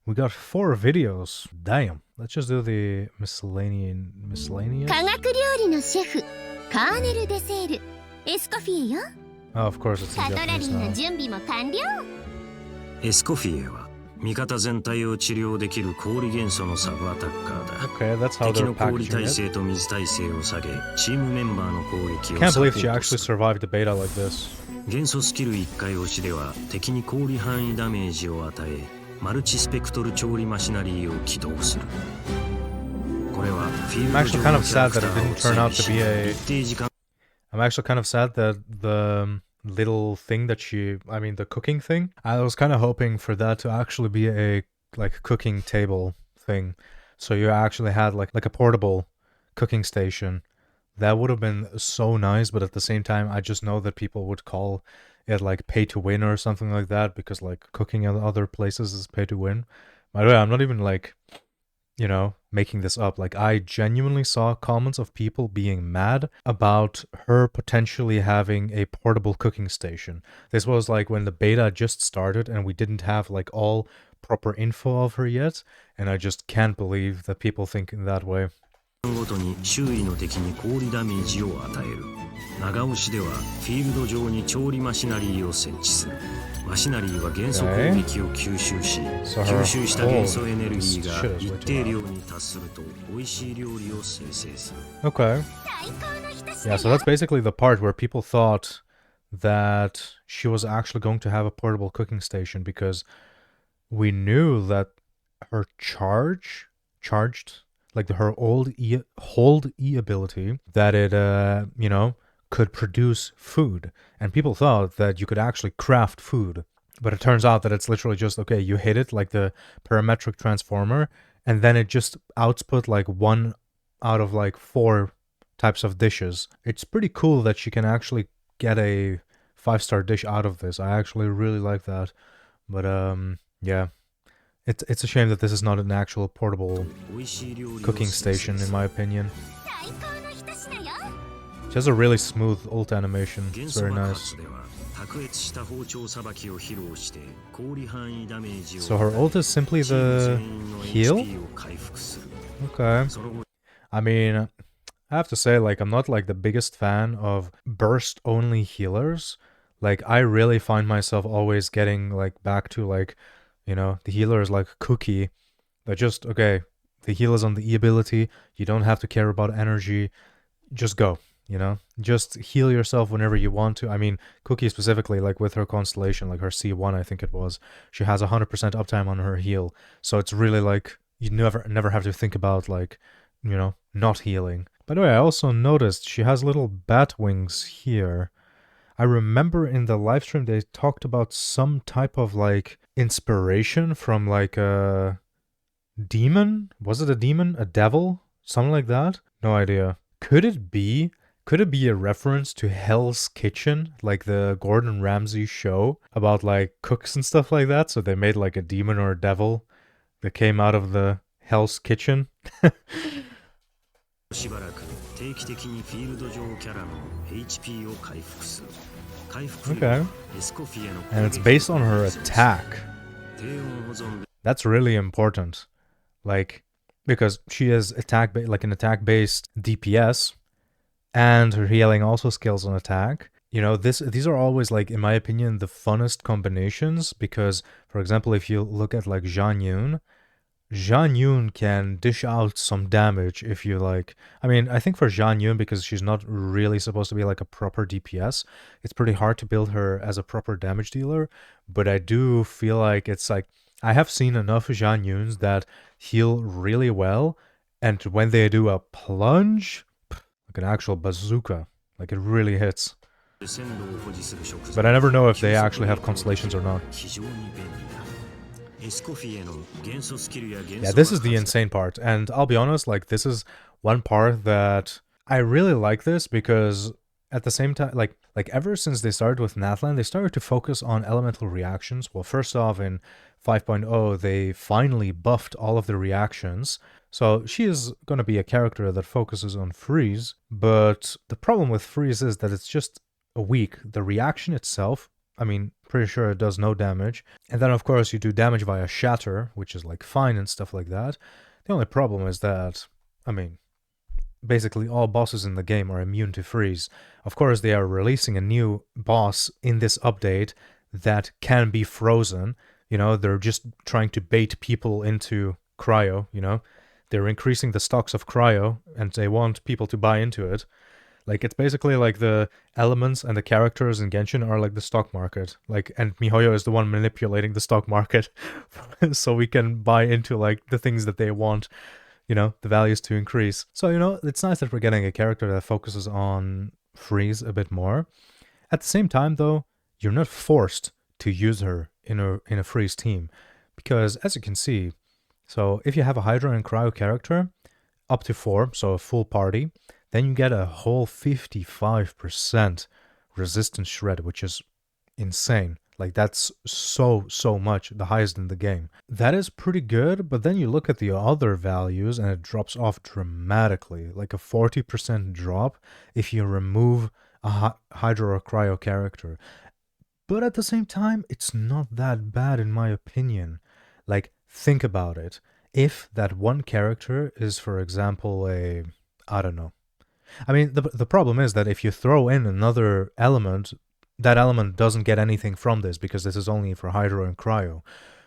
We got 4 videos. Damn. Let's just do the miscellaneous. 科学料理のシェフ、カーネル・デセール、エスコフィエよ。Oh, of course it's in カトラリ Japanese ーの now. 準備も完了。エスコフィエは味方全体を治療できる氷元素のサブアタッカーだ。Okay, that's how 敵 they're の氷 packaging 耐 it. 性と水耐性を下げ、チームメンバーの攻撃を Can't サポ believe ー she ト actually する。 survived the beta like this. 元素スキル1回押しでは敵に氷範囲ダメージを与え、マルチスペクトル調理マシナリーを起動する。これはフィール I'm ド actually 上 kind の of キャラ sad ク that タ it ー didn't を turn 整 out 理 to し、 be a... 一定時間 I'm actually kind of sad that the little thing that the cooking thing, I was kind of hoping for that to actually be a like cooking table thing. So you actually had like a portable cooking station. That would have been so nice, but at the same time, I just know that people would call it like pay to win or something like that because like cooking in other places is pay to win. By the way, I'm not even like, making this up. Like, I genuinely saw comments of people being mad about her potentially having a portable cooking station. This was like when the beta just started and we didn't have like all proper info of her yet, and I just can't believe that people think in that way. ごとに周囲の敵に氷ダメージを与える。長押しではフィールド上に調理マシナリーを設置する。マシナリーは元素攻撃を吸収し、吸収した元素エネルギーが一定量に達すると美味しい料理を生成する。Okay. 最高の一品 Yeah, so that's basically the part where people thought that she was actually going to have a portable cooking station because we knew that her charged like her hold E ability, that it could produce food, and people thought that you could actually craft food, but it turns out that it's literally just okay, you hit it like the parametric transformer and then it just output like 1 out of like 4 types of dishes. It's pretty cool that she can actually get a 5-star dish out of this. I actually really like that. But yeah. It's a shame that this is not an actual portable cooking station, in my opinion. 最高の一品よ。 She has a really smooth ult animation. It's very nice. So her ult is simply the heal? Okay. I mean, I have to say, like, I'm not like the biggest fan of burst-only healers. Like, I really find myself always getting like back to like, the healer is like Cookie. That just, okay, the heal is on the E ability. You don't have to care about energy. Just go, Just heal yourself whenever you want to. I mean, Cookie specifically, like with her constellation, like her C1, I think it was, she has 100% uptime on her heal. So it's really like, you never have to think about like, not healing. By the way, I also noticed she has little bat wings here. I remember in the live stream they talked about some type of like inspiration from like a demon. Was it a demon? A devil? Something like that? No idea. Could it be a reference to Hell's Kitchen, like the Gordon Ramsay show about like cooks and stuff like that? So they made like a demon or a devil that came out of the Hell's Kitchen. しばらく定期的にフィールド上キャラの HP を回復する。回復量はエスコフィエの攻撃 And it's based on her attack. 低温保存 That's really important. Like, because she is like an attack-based DPS, and her healing also scales on attack. These are always, like, in my opinion, the funnest combinations, because, for example, if you look at, like, Zhang Yun can dish out some damage if you like. I mean, I think for Zhang Yun, because she's not really supposed to be like a proper DPS, it's pretty hard to build her as a proper damage dealer. But I do feel like it's like, I have seen enough Zhang Yuns that heal really well, and when they do a plunge, like an actual bazooka, like it really hits. But I never know if they actually have constellations or not. Yeah, this is the insane part, and I'll be honest, like, this is one part that I really like this because at the same time, like ever since they started with Natlan, they started to focus on elemental reactions. Well, first off, in 5.0, they finally buffed all of the reactions, so she is going to be a character that focuses on freeze, but the problem with freeze is that it's just a weak. The reaction itself, I mean, pretty sure it does no damage. And then, of course, you do damage via Shatter, which is like fine and stuff like that. The only problem is that, I mean, basically all bosses in the game are immune to freeze. Of course, they are releasing a new boss in this update that can be frozen. You know, they're just trying to bait people into cryo, you know. They're increasing the stocks of cryo and they want people to buy into it. Like, it's basically like the elements and the characters in Genshin are like the stock market. Like, and MiHoYo is the one manipulating the stock market so we can buy into like the things that they want, you know, the values to increase. So, you know, it's nice that we're getting a character that focuses on freeze a bit more. At the same time, though, you're not forced to use her in a freeze team. Because as you can see, so if you have a Hydra and Cryo character, up to 4, so a full party, then you get a whole 55% resistance shred, which is insane. Like, that's so much, the highest in the game. That is pretty good, but then you look at the other values and it drops off dramatically, like a 40% drop if you remove a Hydra or Cryo character. But at the same time, it's not that bad in my opinion. Like, think about it. If that one character is, for example, I don't know. I mean, the problem is that if you throw in another element, that element doesn't get anything from this because this is only for Hydro and Cryo.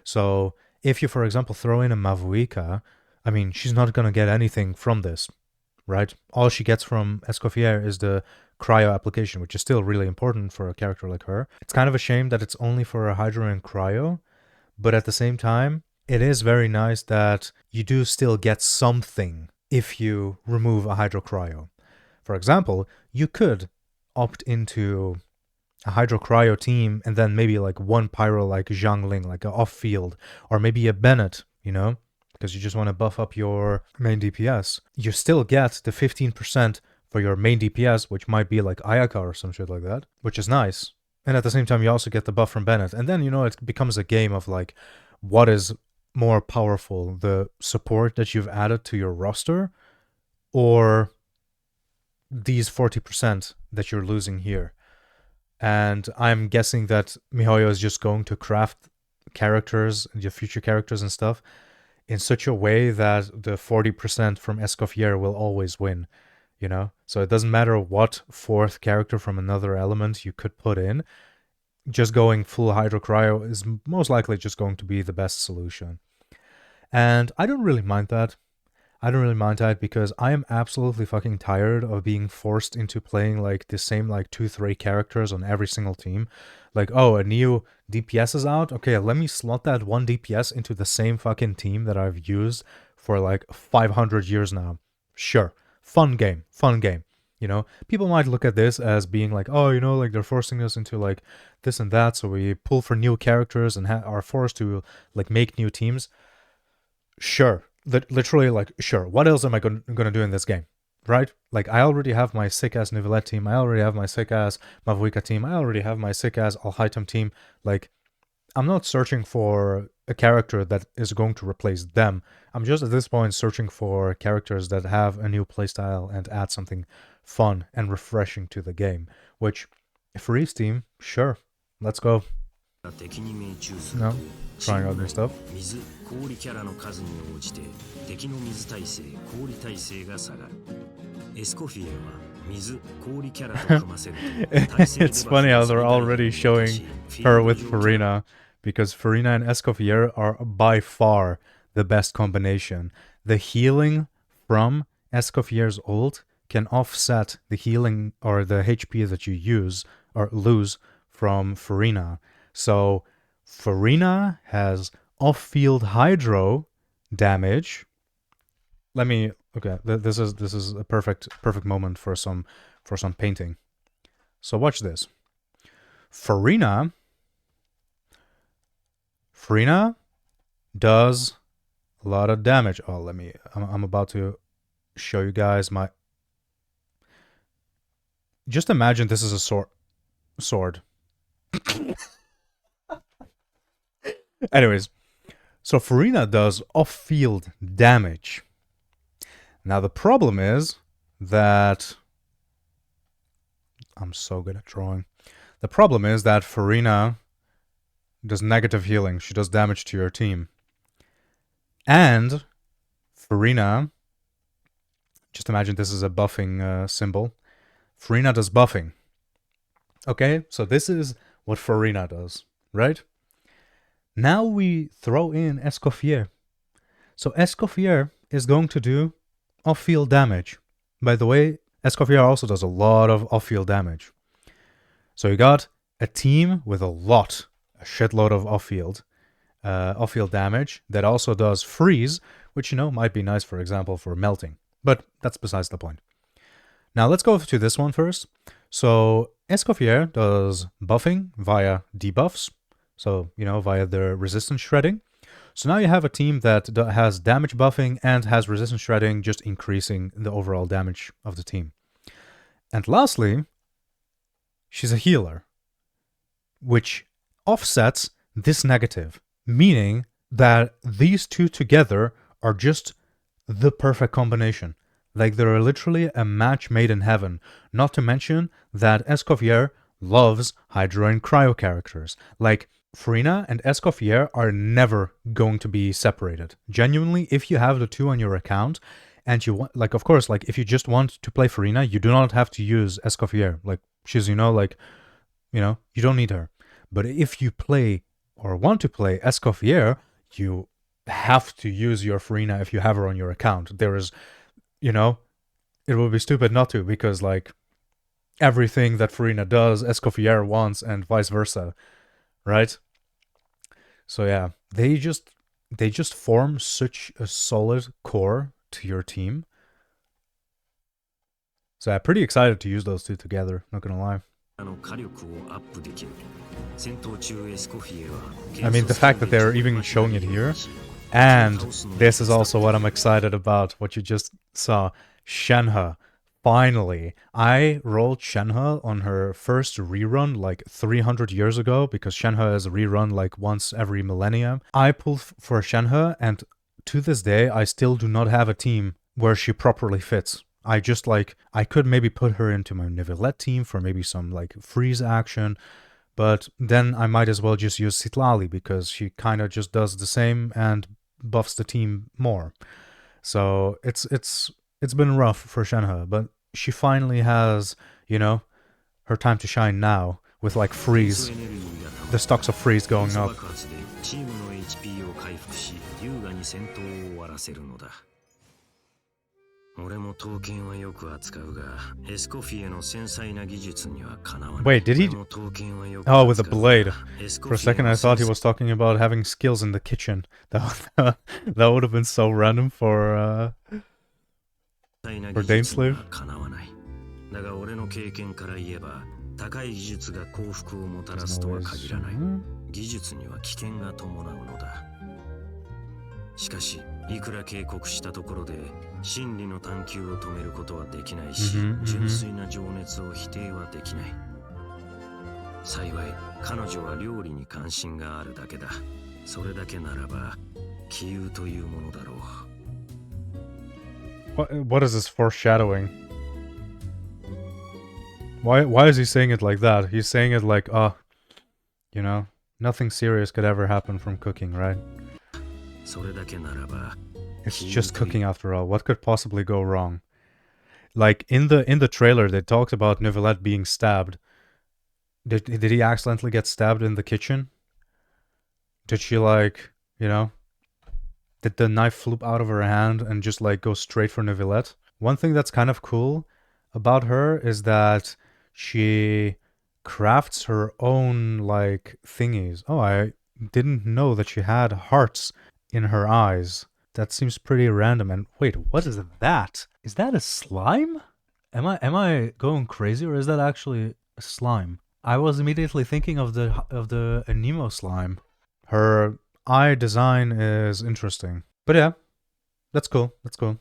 So if you, for example, throw in a Mavuika, I mean, she's not going to get anything from this, right? All she gets from Escoffier is the Cryo application, which is still really important for a character like her. It's kind of a shame that it's only for a Hydro and Cryo, but at the same time, it is very nice that you do still get something if you remove a Hydro Cryo. For example, you could opt into a Hydro Cryo team and then maybe like one Pyro like Zhangling, like an off-field, or maybe a Bennett, you know, because you just want to buff up your main DPS. You still get the 15% for your main DPS, which might be like Ayaka or some shit like that, which is nice. And at the same time, you also get the buff from Bennett. And then, you know, it becomes a game of like, what is more powerful, the support that you've added to your roster or these 40% that you're losing here? And I'm guessing that MiHoYo is just going to craft characters, your future characters and stuff, in such a way that the 40% from Escoffier will always win, you know? So it doesn't matter what fourth character from another element you could put in, just going full Hydro Cryo is most likely just going to be the best solution. And I don't really mind that. I don't really mind that because I am absolutely fucking tired of being forced into playing like the same like 2-3 characters on every single team. Like, oh, a new DPS is out? Okay, let me slot that one DPS into the same fucking team that I've used for like 500 years now. Sure, fun game. You know, people might look at this as being like, oh, you know, like they're forcing us into like this and that, so we pull for new characters and are forced to like make new teams. Sure. Literally, like, sure, what else am I going to do in this game, right? Like, I already have my sick-ass Neuvillette team, I already have my sick-ass Mavuika team, I already have my sick-ass Alhaitam team. Like, I'm not searching for a character that is going to replace them. I'm just at this point searching for characters that have a new playstyle and add something fun and refreshing to the game. Which, for each team, sure, let's go. No, trying out new stuff. 水氷キャラの数に応じて敵の水耐性氷耐性が下がる。エスコフィエは水氷キャラと組ませると耐性レベル It's funny how they're already showing her with Furina, because Furina and Escoffier are by far the best combination. The healing from Escoffier's ult can offset the healing or the HP that you use or lose from Furina. So Furina has off-field hydro damage. Let me this is a perfect moment for some painting. So watch this. Furina does a lot of damage. Oh, I'm about to show you guys my. Just imagine this is a sword. Anyways, so Furina does off-field damage. Now the problem is that I'm so good at drawing. The problem is that Furina does negative healing. She does damage to your team. And Furina, just imagine this is a buffing symbol. Furina does buffing. Okay, so this is what Furina does, right? Now we throw in Escoffier. So Escoffier is going to do off-field damage. By the way, Escoffier also does a lot of off-field damage. So you got a team with a shitload of off-field damage that also does freeze, which, might be nice, for example, for melting. But that's besides the point. Now let's go to this one first. So Escoffier does buffing via debuffs. So, via the resistance shredding. So now you have a team that has damage buffing and has resistance shredding, just increasing the overall damage of the team. And lastly, she's a healer, which offsets this negative, meaning that these two together are just the perfect combination. Like, they're literally a match made in heaven. Not to mention that Escoffier loves Hydro and Cryo characters. Like, Furina and Escoffier are never going to be separated. Genuinely, if you have the two on your account, and you want, of course, if you just want to play Furina, you do not have to use Escoffier. She's, you don't need her. But if you play or want to play Escoffier, you have to use your Furina if you have her on your account. There is, it would be stupid not to, because, everything that Furina does, Escoffier wants, and vice versa. Right? So yeah, they just form such a solid core to your team. So I'm pretty excited to use those two together, not gonna lie. I mean, the fact that they're even showing it here, and this is also what I'm excited about, what you just saw. Shenhe. Finally, I rolled Shenhe on her first rerun 300 years ago, because Shenhe is a rerun once every millennium. I pulled for Shenhe, and to this day, I still do not have a team where she properly fits. I just I could maybe put her into my Nivelette team for maybe some freeze action, but then I might as well just use Citlali, because she kind of just does the same and buffs the team more. So it's been rough for Shenhe, but she finally has, her time to shine now with freeze, the stocks of freeze going up. Wait, did he? Oh, with a blade. For a second I thought he was talking about having skills in the kitchen. That would have been so random for Daneslave. だが俺の経験から言えば高い技術が幸福をもたらすとは限らない。技術には危険が伴うのだ。しかしいくら警告したところで真理の探求を止めることはできないし、純粋な情熱を否定はできない。幸い彼女は料理に関心があるだけだ。それだけならば杞憂というものだろう。What is this foreshadowing? Why is he saying it like that? He's saying it nothing serious could ever happen from cooking, right? It's just cooking after all. What could possibly go wrong? In the trailer, they talked about Nivelette being stabbed. Did he accidentally get stabbed in the kitchen? Did she did the knife flip out of her hand and just go straight for Nivelette? One thing that's kind of cool about her is that she crafts her own thingies. Oh, I didn't know that she had hearts in her eyes. That seems pretty random. And wait, what is that? Is that a slime? Am I going crazy, or is that actually a slime? I was immediately thinking of the Nemo slime. Her eye design is interesting. But yeah, that's cool. That's cool.